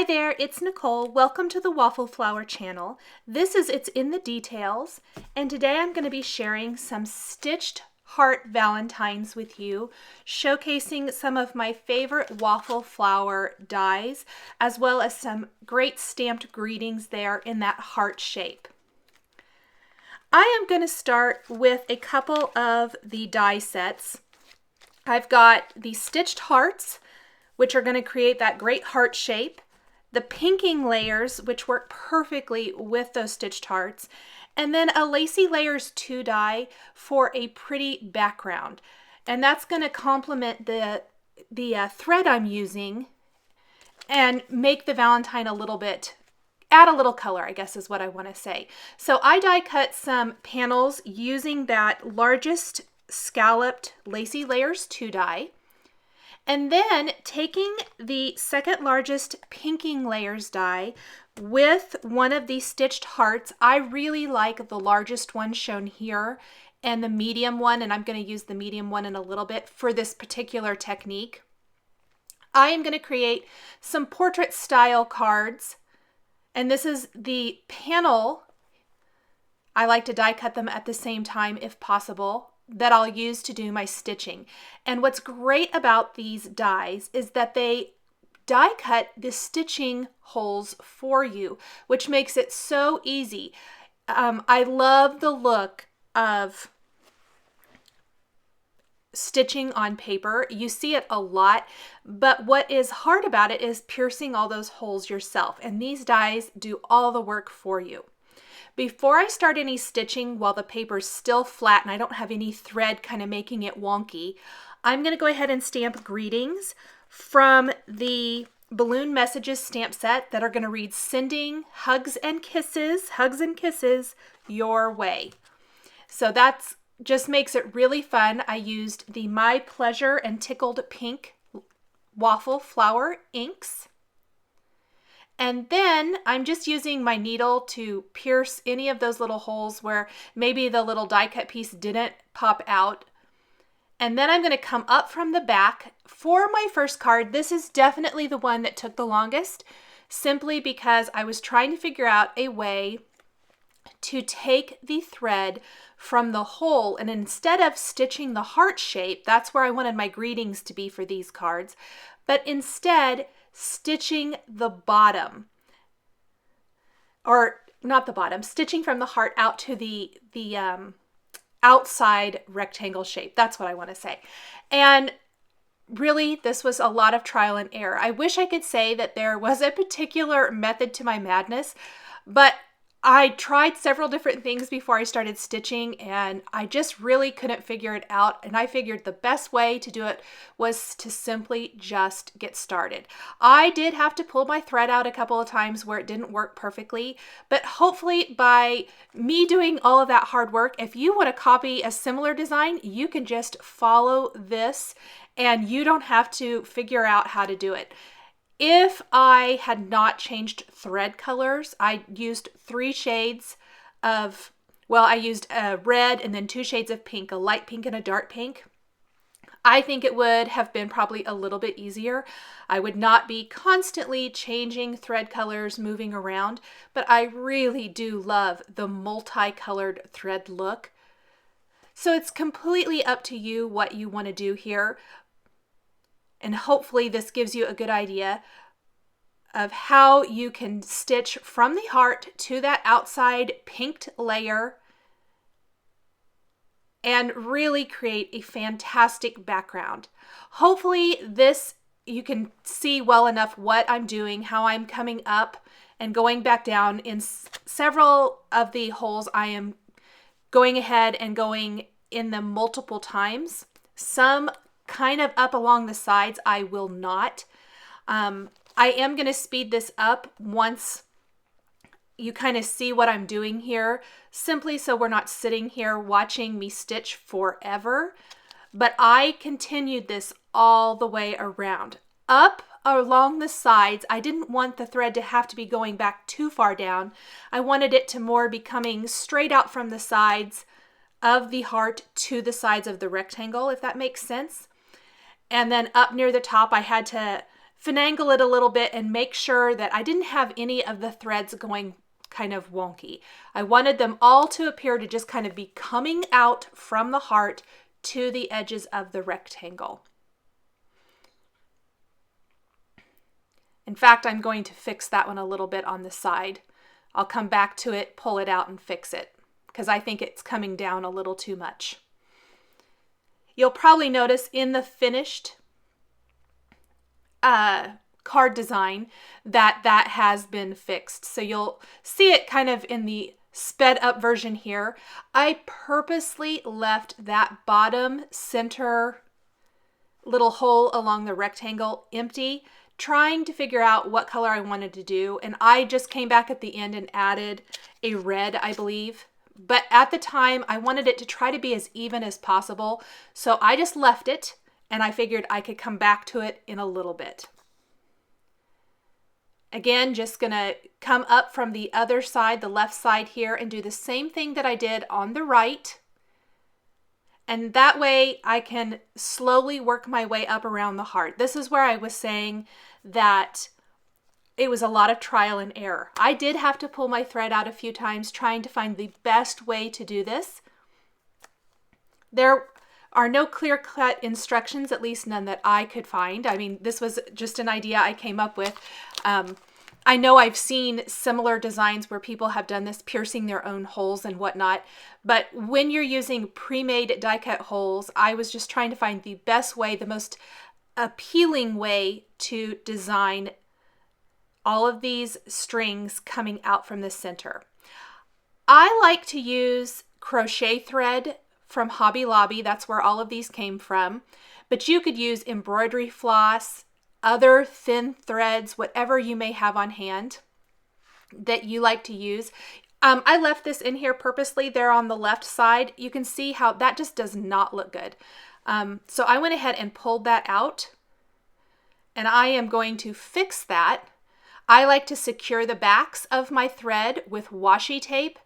Hi there, it's Nicole. Welcome to the Waffle Flower channel. This is It's in the Details, and today I'm going to be sharing some stitched heart valentines with you, showcasing some of my favorite waffle flower dies, as well as some great stamped greetings there in that heart shape. I am going to start with a couple of the die sets. I've got the stitched hearts, which are going to create that great heart shape, the pinking layers, which work perfectly with those stitched hearts, and then a Lacy Layers 2 die for a pretty background. And that's going to complement the thread I'm using and make the Valentine a little bit, add a little color, I guess is what I want to say. So I die cut some panels using that largest scalloped Lacy Layers 2 die. And then taking the second largest pinking layers die with one of these stitched hearts. I really like the largest one shown here and the medium one, and I'm going to use the medium one in a little bit for this particular technique. I am going to create some portrait style cards, and this is the panel. I like to die cut them at the same time if possible, that I'll use to do my stitching. And what's great about these dies is that they die cut the stitching holes for you, which makes it so easy. I love the look of stitching on paper. You see it a lot, but what is hard about it is piercing all those holes yourself, and these dies do all the work for you. Before I start any stitching while the paper's still flat and I don't have any thread kind of making it wonky, I'm going to go ahead and stamp greetings from the Balloon Messages stamp set that are going to read "Sending hugs and kisses your way." So that's just makes it really fun. I used the My Pleasure and Tickled Pink Waffle Flower inks. And then I'm just using my needle to pierce any of those little holes where maybe the little die cut piece didn't pop out. And then I'm going to come up from the back. For my first card, this is definitely the one that took the longest, simply because I was trying to figure out a way to take the thread from the hole, and instead of stitching the heart shape, that's where I wanted my greetings to be for these cards, but instead stitching the bottom, or not the bottom, stitching from the heart out to the outside rectangle shape. That's what I want to say. And really, this was a lot of trial and error. I wish I could say that there was a particular method to my madness, but I tried several different things before I started stitching, and I just really couldn't figure it out. And I figured the best way to do it was to simply just get started. I did have to pull my thread out a couple of times where it didn't work perfectly, but hopefully by me doing all of that hard work, if you want to copy a similar design, you can just follow this and you don't have to figure out how to do it. If I had not changed thread colors, I used 3 shades of, well, I used a red and then 2 shades of pink, a light pink and a dark pink. I think it would have been probably a little bit easier. I would not be constantly changing thread colors, moving around, but I really do love the multicolored thread look. So it's completely up to you what you want to do here. And hopefully this gives you a good idea of how you can stitch from the heart to that outside pinked layer and really create a fantastic background. Hopefully this, you can see well enough what I'm doing, how I'm coming up and going back down. In several of the holes, I am going ahead and going in them multiple times. Some kind of up along the sides, I will not. I am going to speed this up once you kind of see what I'm doing here, simply so we're not sitting here watching me stitch forever. But I continued this all the way around. Up along the sides, I didn't want the thread to have to be going back too far down. I wanted it to more be coming straight out from the sides of the heart to the sides of the rectangle, if that makes sense. And then up near the top, I had to finagle it a little bit and make sure that I didn't have any of the threads going kind of wonky. I wanted them all to appear to just kind of be coming out from the heart to the edges of the rectangle. In fact, I'm going to fix that one a little bit on the side. I'll come back to it, pull it out, and fix it because I think it's coming down a little too much. You'll probably notice in the finished card design that has been fixed. So you'll see it kind of in the sped up version here. I purposely left that bottom center little hole along the rectangle empty, trying to figure out what color I wanted to do. And I just came back at the end and added a red, I believe. But at the time, I wanted it to try to be as even as possible. So I just left it, and I figured I could come back to it in a little bit. Again, just gonna come up from the other side, the left side here, and do the same thing that I did on the right. And that way I can slowly work my way up around the heart. This is where I was saying that it was a lot of trial and error. I did have to pull my thread out a few times trying to find the best way to do this. There are no clear-cut instructions, at least none that I could find. I mean, this was just an idea I came up with. I know I've seen similar designs where people have done this, piercing their own holes and whatnot. But when you're using pre-made die-cut holes, I was just trying to find the best way, the most appealing way to design all of these strings coming out from the center. I like to use crochet thread from Hobby Lobby. That's where all of these came from. But you could use embroidery floss, other thin threads, whatever you may have on hand that you like to use. I left this in here purposely there on the left side. You can see how that just does not look good. So I went ahead and pulled that out, and I am going to fix that. I like to secure the backs of my thread with washi tape.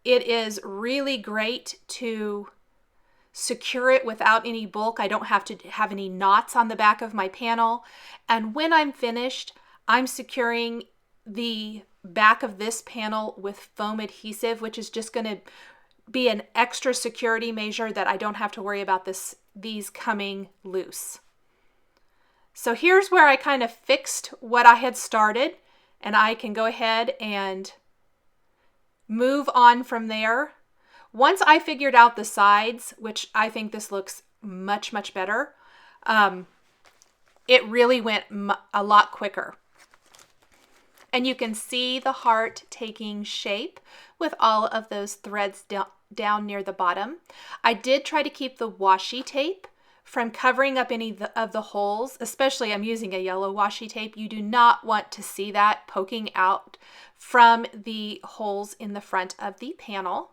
It is really great to secure it without any bulk. I don't have to have any knots on the back of my panel. And when I'm finished, I'm securing the back of this panel with foam adhesive, which is just going to be an extra security measure that I don't have to worry about these coming loose. So here's where I kind of fixed what I had started, and I can go ahead and move on from there. Once I figured out the sides, which I think this looks much, much better, it really went a lot quicker. And you can see the heart taking shape with all of those threads down near the bottom. I did try to keep the washi tape from covering up any of the holes, especially I'm using a yellow washi tape. You do not want to see that poking out from the holes in the front of the panel.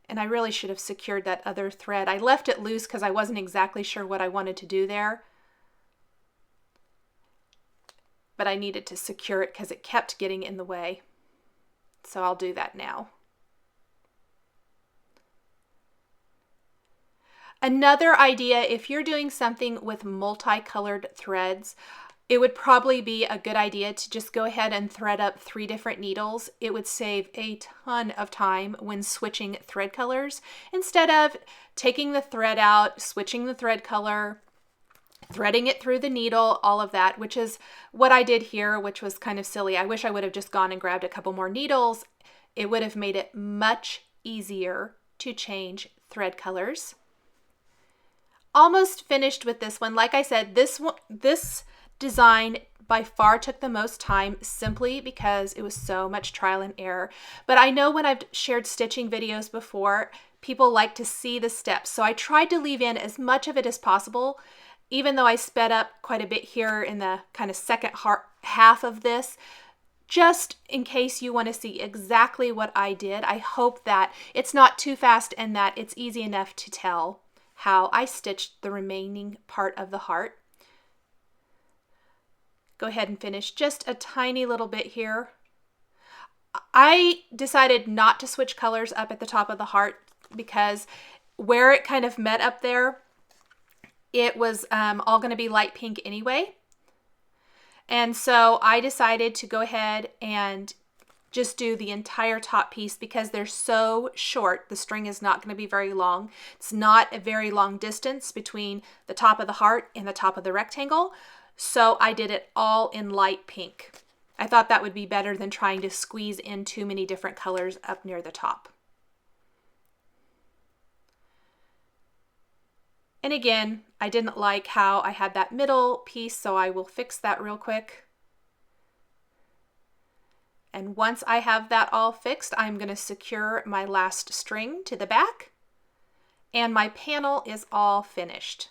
And I really should have secured that other thread. I left it loose because I wasn't exactly sure what I wanted to do there. But I needed to secure it because it kept getting in the way. So I'll do that now. Another idea, if you're doing something with multicolored threads, it would probably be a good idea to just go ahead and thread up 3 different needles. It would save a ton of time when switching thread colors. Instead of taking the thread out, switching the thread color, threading it through the needle, all of that, which is what I did here, which was kind of silly. I wish I would have just gone and grabbed a couple more needles. It would have made it much easier to change thread colors. Almost finished with this one. Like I said, this design by far took the most time simply because it was so much trial and error. But I know when I've shared stitching videos before, people like to see the steps. So I tried to leave in as much of it as possible, even though I sped up quite a bit here in the kind of second half of this, just in case you want to see exactly what I did. I hope that it's not too fast and that it's easy enough to tell how I stitched the remaining part of the heart. Go ahead and finish just a tiny little bit here. I decided not to switch colors up at the top of the heart because where it kind of met up there, it was all going to be light pink anyway. And so I decided to go ahead and just do the entire top piece because they're so short. The string is not going to be very long. It's not a very long distance between the top of the heart and the top of the rectangle. So I did it all in light pink. I thought that would be better than trying to squeeze in too many different colors up near the top. And again, I didn't like how I had that middle piece, so I will fix that real quick. And once I have that all fixed, I'm going to secure my last string to the back, and my panel is all finished.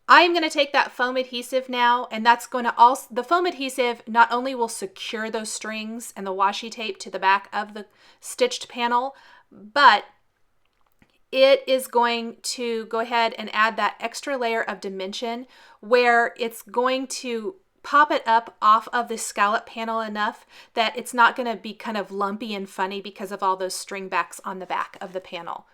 I'm going to take that foam adhesive now, and that's going to also, the foam adhesive not only will secure those strings and the washi tape to the back of the stitched panel, but it is going to go ahead and add that extra layer of dimension where it's going to pop it up off of the scallop panel enough that it's not going to be kind of lumpy and funny because of all those string backs on the back of the panel.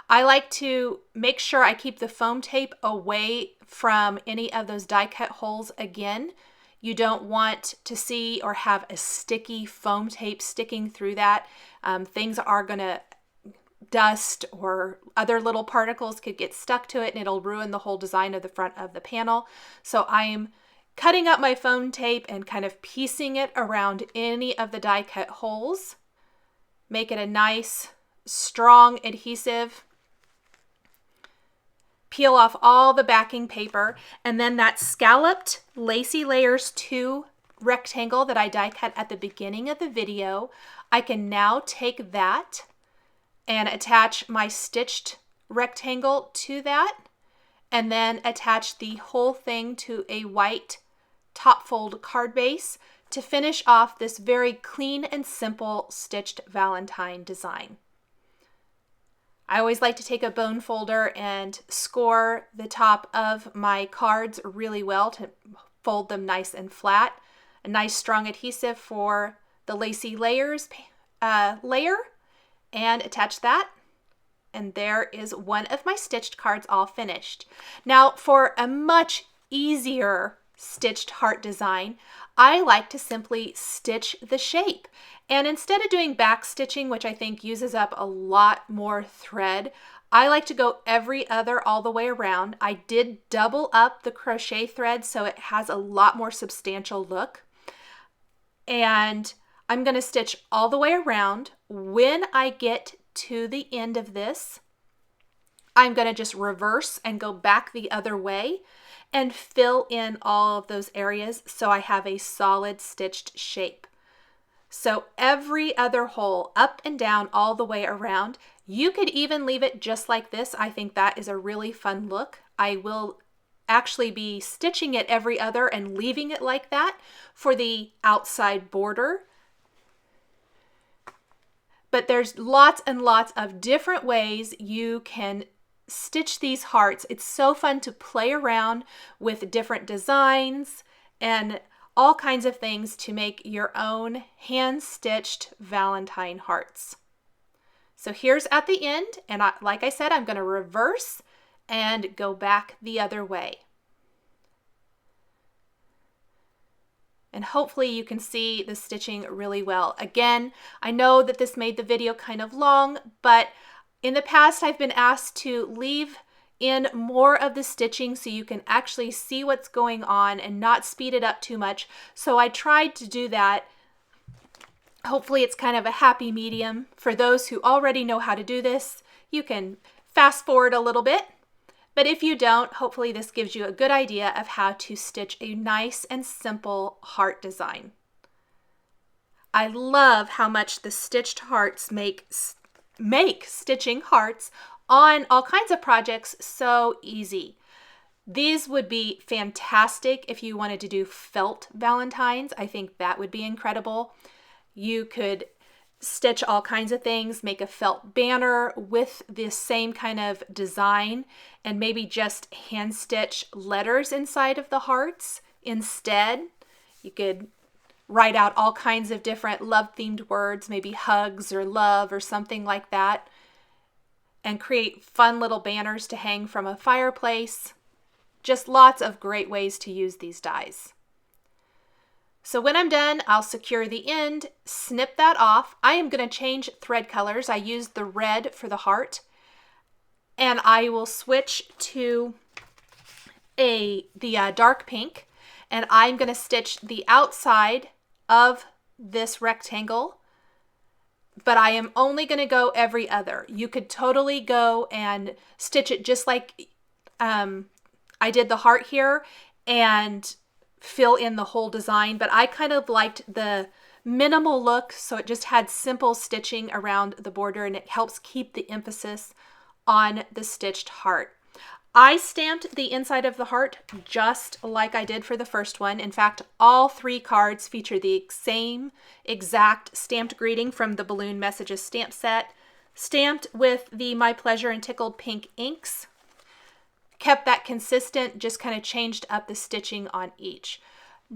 I like to make sure I keep the foam tape away from any of those die cut holes again. You don't want to see or have a sticky foam tape sticking through that. Things are going to dust or other little particles could get stuck to it and it'll ruin the whole design of the front of the panel. So I'm cutting up my foam tape and kind of piecing it around any of the die cut holes. Make it a nice, strong adhesive. Peel off all the backing paper, and then that scalloped Lacy Layers 2 rectangle that I die cut at the beginning of the video, I can now take that and attach my stitched rectangle to that, and then attach the whole thing to a white top fold card base to finish off this very clean and simple stitched Valentine design. I always like to take a bone folder and score the top of my cards really well to fold them nice and flat. A nice strong adhesive for the Lacy Layers layer, and attach that. And there is one of my stitched cards all finished. Now for a much easier stitched heart design, I like to simply stitch the shape. And instead of doing back stitching, which I think uses up a lot more thread, I like to go every other all the way around. I did double up the crochet thread so it has a lot more substantial look. And I'm going to stitch all the way around. When I get to the end of this, I'm going to just reverse and go back the other way and fill in all of those areas so I have a solid stitched shape. So every other hole, up and down all the way around. You could even leave it just like this. I think that is a really fun look. I will actually be stitching it every other and leaving it like that for the outside border. But there's lots and lots of different ways you can stitch these hearts. It's so fun to play around with different designs and all kinds of things to make your own hand-stitched Valentine hearts. So here's at the end, and like I said, I'm going to reverse and go back the other way. And hopefully you can see the stitching really well. Again, I know that this made the video kind of long, but in the past I've been asked to leave in more of the stitching so you can actually see what's going on and not speed it up too much. So I tried to do that. Hopefully it's kind of a happy medium. For those who already know how to do this, you can fast forward a little bit. But if you don't, hopefully this gives you a good idea of how to stitch a nice and simple heart design. I love how much the stitched hearts make stitching hearts on all kinds of projects so easy. These would be fantastic if you wanted to do felt Valentines. I think that would be incredible. You could stitch all kinds of things, make a felt banner with this same kind of design, and maybe just hand stitch letters inside of the hearts instead. You could write out all kinds of different love themed words, maybe hugs or love or something like that. and create fun little banners to hang from a fireplace. Just lots of great ways to use these dies. So when I'm done, I'll secure the end, snip that off. I am going to change thread colors. I used the red for the heart, and I will switch to the dark pink, and I'm going to stitch the outside of this rectangle, but I am only going to go every other. You could totally go and stitch it just like I did the heart here and fill in the whole design, but I kind of liked the minimal look, so it just had simple stitching around the border, and it helps keep the emphasis on the stitched heart. I stamped the inside of the heart just like I did for the first one. In fact, all 3 cards feature the same exact stamped greeting from the Balloon Messages stamp set, stamped with the My Pleasure and Tickled Pink inks. Kept that consistent, just kind of changed up the stitching on each.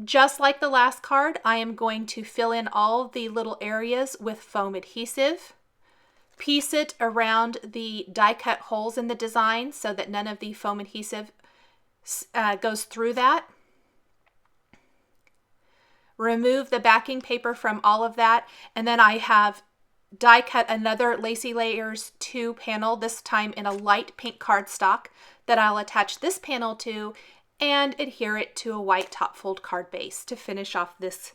Just like the last card, I am going to fill in all the little areas with foam adhesive, piece it around the die cut holes in the design so that none of the foam adhesive goes through that. Remove the backing paper from all of that, and then I have die cut another Lacy Layers 2 panel, this time in a light pink cardstock, that I'll attach this panel to and adhere it to a white top fold card base to finish off this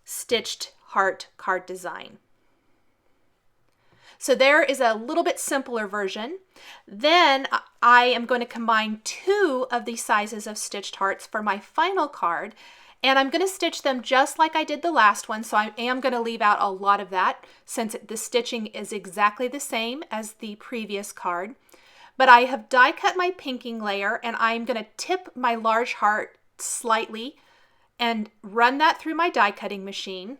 stitched heart card design. So there is a little bit simpler version. Then I am going to combine 2 of these sizes of stitched hearts for my final card, and I'm going to stitch them just like I did the last one, so I am going to leave out a lot of that since the stitching is exactly the same as the previous card. But I have die cut my pinking layer, and I'm going to tip my large heart slightly and run that through my die cutting machine.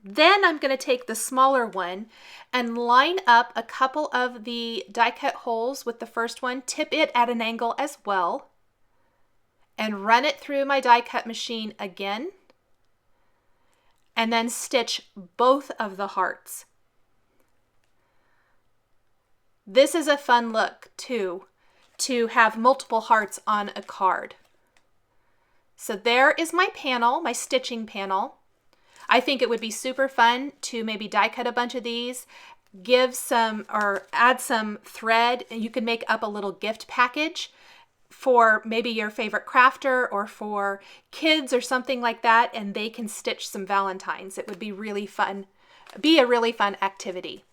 Then I'm going to take the smaller one and line up a couple of the die cut holes with the first one, tip it at an angle as well, and run it through my die cut machine again, and then stitch both of the hearts. This is a fun look too, to have multiple hearts on a card. So there is my panel, my stitching panel. I think it would be super fun to maybe die cut a bunch of these, give some or add some thread, and you can make up a little gift package for maybe your favorite crafter or for kids or something like that, and they can stitch some Valentines. It would be really fun, be a really fun activity.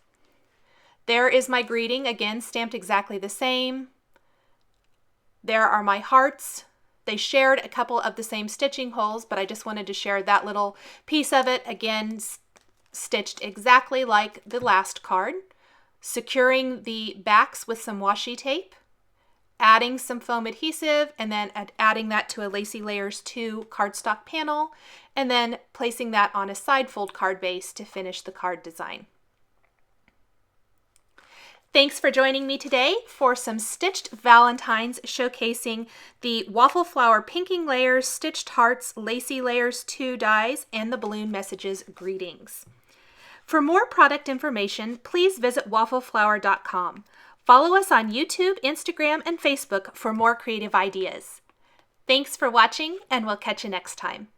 There is my greeting, again, stamped exactly the same. There are my hearts. They shared a couple of the same stitching holes, but I just wanted to share that little piece of it, again, stitched exactly like the last card. Securing the backs with some washi tape, adding some foam adhesive, and then adding that to a Lacy Layers 2 cardstock panel, and then placing that on a side fold card base to finish the card design. Thanks for joining me today for some stitched Valentines showcasing the Waffle Flower Pinking Layers, Stitched Hearts, Lacy Layers 2 dies, and the Balloon Messages greetings. For more product information, please visit waffleflower.com. Follow us on YouTube, Instagram, and Facebook for more creative ideas. Thanks for watching, and we'll catch you next time.